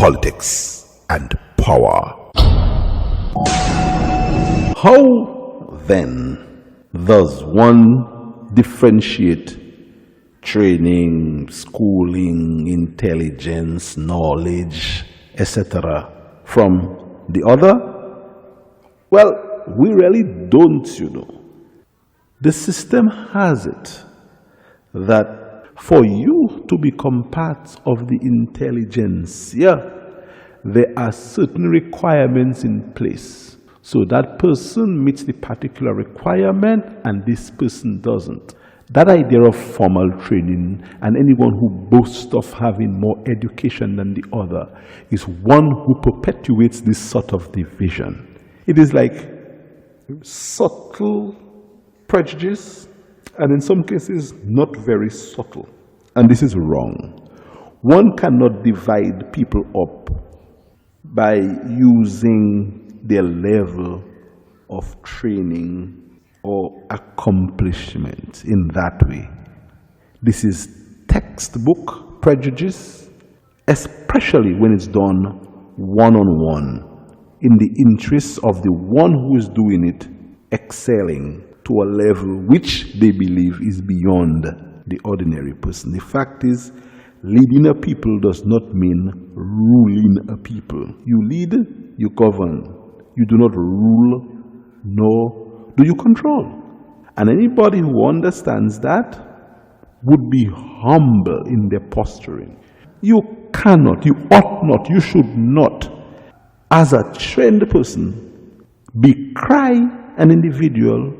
politics, and power. How then does one differentiate training, schooling, intelligence, knowledge, etc. from the other? Well, we really don't, The system has it that for you to become part of the intelligentsia, there are certain requirements in place. So that person meets the particular requirement and this person doesn't. That idea of formal training and anyone who boasts of having more education than the other is one who perpetuates this sort of division. It is like subtle prejudice, and in some cases not very subtle. And this is wrong. One cannot divide people up by using their level of training or accomplishment in that way. This is textbook prejudice, especially when it's done one-on-one in the interests of the one who is doing it excelling to a level which they believe is beyond the ordinary person. The fact is, leading a people does not mean ruling a people. You lead, you govern. You do not rule, nor do you control. And anybody who understands that would be humble in their posturing. You cannot, you ought not, you should not, as a trained person, decry an individual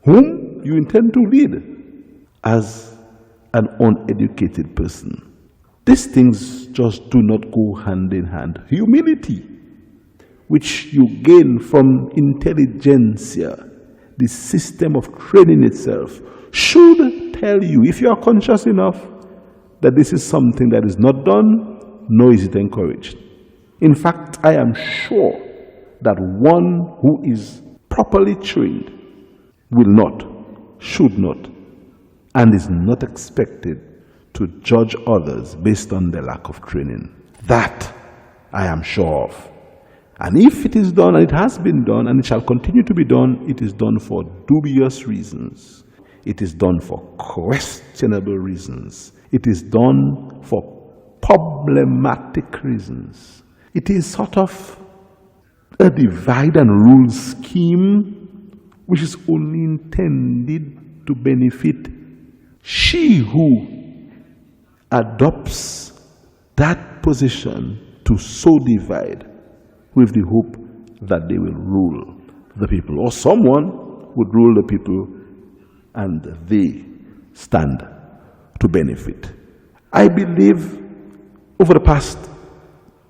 whom you intend to lead as an uneducated person. These things just do not go hand in hand. Humility, which you gain from intelligentsia, the system of training itself, should tell you, if you are conscious enough, that this is something that is not done, nor is it encouraged. In fact, I am sure that one who is properly trained will not, should not, and is not expected to judge others based on their lack of training. That I am sure of. And if it is done, and it has been done, and it shall continue to be done, it is done for dubious reasons. It is done for questionable reasons. It is done for problematic reasons. It is sort of a divide and rule scheme which is only intended to benefit she who adopts that position to so divide, with the hope that they will rule the people, or someone would rule the people and they stand to benefit. I believe over the past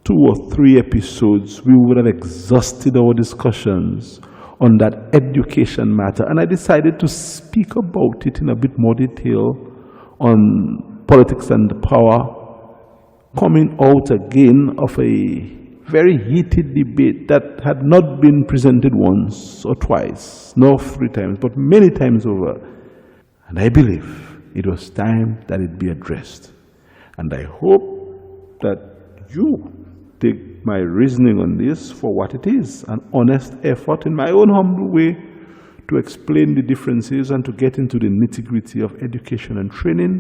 2 or 3 episodes, we would have exhausted our discussions on that education matter, and I decided to speak about it in a bit more detail on politics and power, coming out again of a very heated debate that had not been presented once or twice, nor 3 times, but many times over. And I believe it was time that it be addressed. And I hope that you take my reasoning on this for what it is, an honest effort in my own humble way to explain the differences and to get into the nitty-gritty of education and training,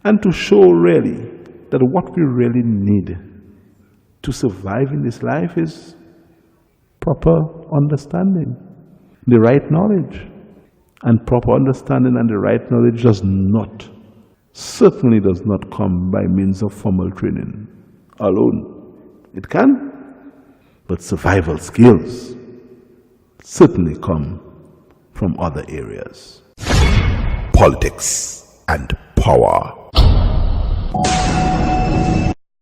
and to show really that what we really need to survive in this life is proper understanding, the right knowledge. And proper understanding and the right knowledge certainly does not come by means of formal training alone. It can, but survival skills certainly come from other areas. Politics and power.